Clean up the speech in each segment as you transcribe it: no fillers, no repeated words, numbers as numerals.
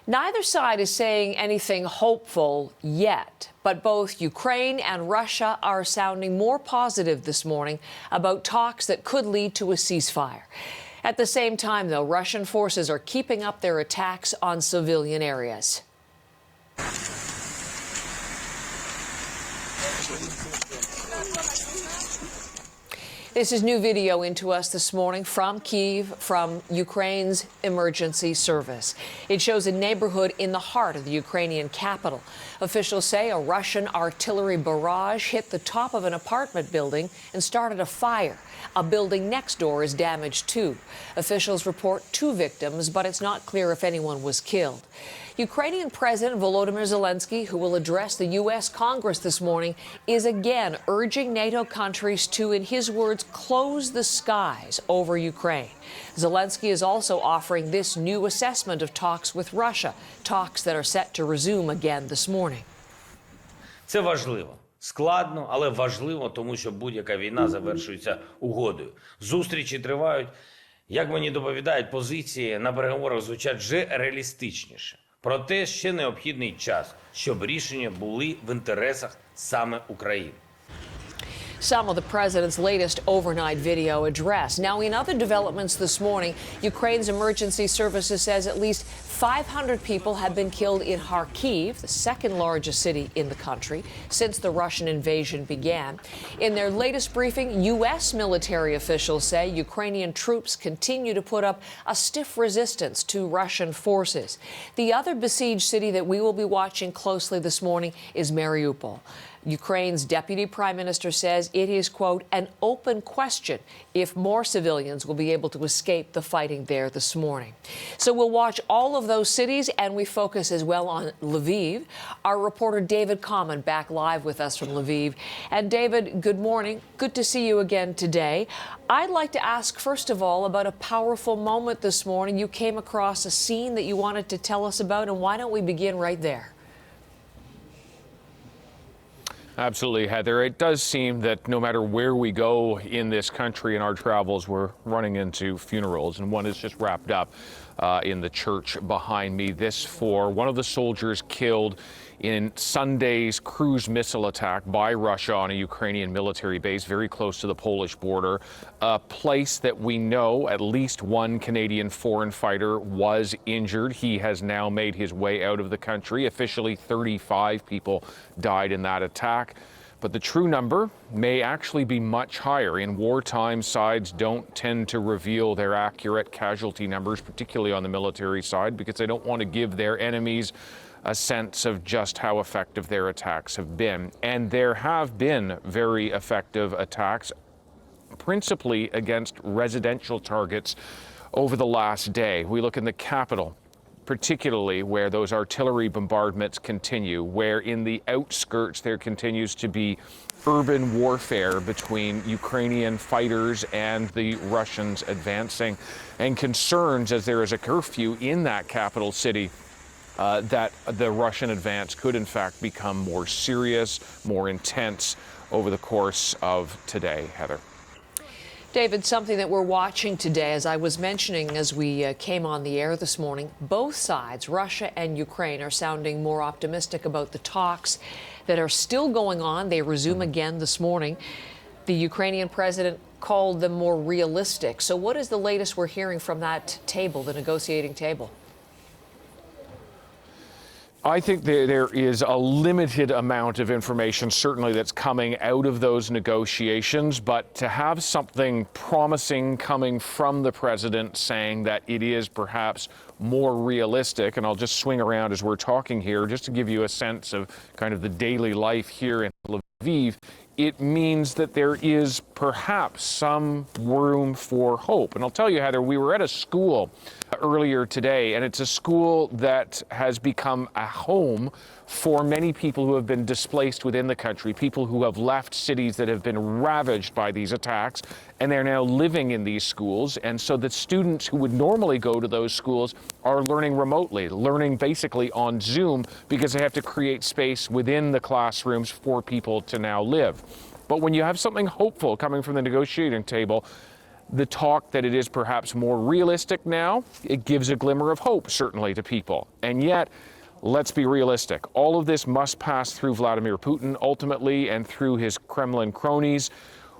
Neither side is saying anything hopeful yet, but both Ukraine and Russia are sounding more positive this morning about talks that could lead to a ceasefire. At the same time, though, Russian forces are keeping up their attacks on civilian areas. This is new video into us this morning from Kyiv, from Ukraine's emergency service. It shows a neighborhood in the heart of the Ukrainian capital. Officials say a Russian artillery barrage hit the top of an apartment building and started a fire. A building next door is damaged too. Officials report 2 victims, but it's not clear if anyone was killed. Ukrainian President Volodymyr Zelensky, who will address the U.S. Congress this morning, is again urging NATO countries to, in his words, close the skies over Ukraine. Zelensky is also offering this new assessment of talks with Russia, talks that are set to resume again this morning. Це важливо. Складно, але важливо, тому що будь-яка війна завершується угодою. Зустрічі тривають. Як мені доповідають, позиції на переговорах звучать вже реалістичніше. Проте ще необхідний час, щоб рішення були в інтересах саме України. Some of the president's latest overnight video address. Now, in other developments this morning, Ukraine's emergency services says at least 500 people have been killed in Kyiv, the second largest city in the country, since the Russian invasion began. In their latest briefing, U.S. military officials say Ukrainian troops continue to put up a stiff resistance to Russian forces. The other besieged city that we will be watching closely this morning is Mariupol. Ukraine's deputy prime minister says it is, quote, an open question if more civilians will be able to escape the fighting there this morning. So we'll watch all of those cities, and we focus as well on Lviv. Our reporter David Common back live with us from Lviv. And David, good morning. Good to see you again today. I'd like to ask, first of all, about a powerful moment this morning. You came across a scene that you wanted to tell us about, and why don't we begin right there? Absolutely, Heather. It does seem that no matter where we go in this country in our travels, we're running into funerals, and one is just wrapped up in the church behind me. This for one of the soldiers killed in Sunday's cruise missile attack by Russia on a Ukrainian military base very close to the Polish border, a place that we know at least one Canadian foreign fighter was injured. He has now made his way out of the country. Officially, 35 people died in that attack. But the true number may actually be much higher. In wartime, sides don't tend to reveal their accurate casualty numbers, particularly on the military side, because they don't want to give their enemies a sense of just how effective their attacks have been. And there have been very effective attacks, principally against residential targets over the last day. We look in the capital, particularly where those artillery bombardments continue, where in the outskirts there continues to be urban warfare between Ukrainian fighters and the Russians advancing, and concerns as there is a curfew in that capital city that the Russian advance could in fact become more serious, more intense over the course of today. Heather. David, something that we're watching today, as I was mentioning as we came on the air this morning, both sides, Russia and Ukraine, are sounding more optimistic about the talks that are still going on. They resume again this morning. The Ukrainian president called them more realistic. So what is the latest we're hearing from that table, the negotiating table? I think there is a limited amount of information, certainly, that's coming out of those negotiations. But to have something promising coming from the president saying that it is perhaps more realistic, and I'll just swing around as we're talking here, just to give you a sense of kind of the daily life here in Lviv, it means that there is perhaps some room for hope. And I'll tell you, Heather, we were at a school earlier today, and it's a school that has become a home for many people who have been displaced within the country, people who have left cities that have been ravaged by these attacks, and they're now living in these schools. And so the students who would normally go to those schools are learning remotely, learning basically on Zoom, because they have to create space within the classrooms for people to now live. But when you have something hopeful coming from the negotiating table, the talk that it is perhaps more realistic now, it gives a glimmer of hope, certainly, to people. And yet, let's be realistic. All of this must pass through Vladimir Putin ultimately and through his Kremlin cronies.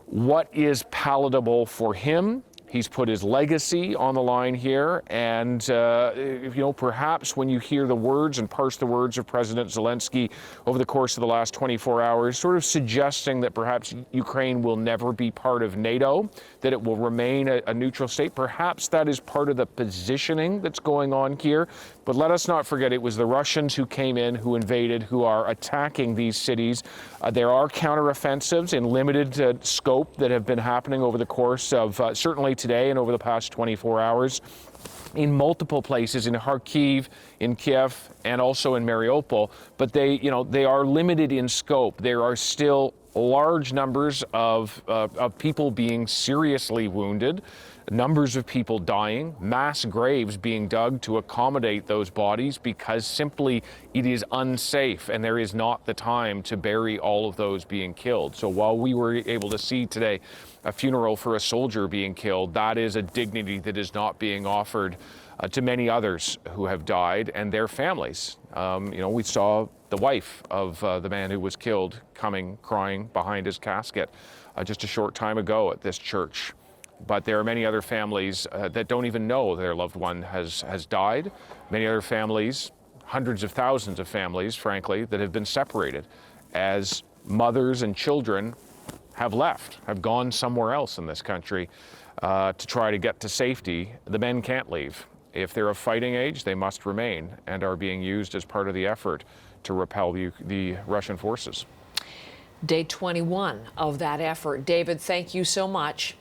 What is palatable for him? He's put his legacy on the line here, and perhaps when you hear the words and parse the words of President Zelensky over the course of the last 24 hours, sort of suggesting that perhaps Ukraine will never be part of NATO, that it will remain a neutral state, perhaps that is part of the positioning that's going on here. But let us not forget, it was the Russians who came in, who invaded, who are attacking these cities. There are counteroffensives in limited scope that have been happening over the course of certainly today and over the past 24 hours in multiple places, in Kharkiv, in Kyiv, and also in Mariupol. But they are limited in scope. There are still large numbers of people being seriously wounded, numbers of people dying, mass graves being dug to accommodate those bodies because simply it is unsafe and there is not the time to bury all of those being killed. So while we were able to see today a funeral for a soldier being killed, that is a dignity that is not being offered to many others who have died and their families. We saw the wife of the man who was killed coming crying behind his casket just a short time ago at this church. But there are many other families that don't even know their loved one has died. Many other families, hundreds of thousands of families, frankly, that have been separated as mothers and children have left, have gone somewhere else in this country to try to get to safety. The men can't leave. If they're of fighting age, they must remain and are being used as part of the effort to repel the Russian forces. Day 21 of that effort. David, thank you so much.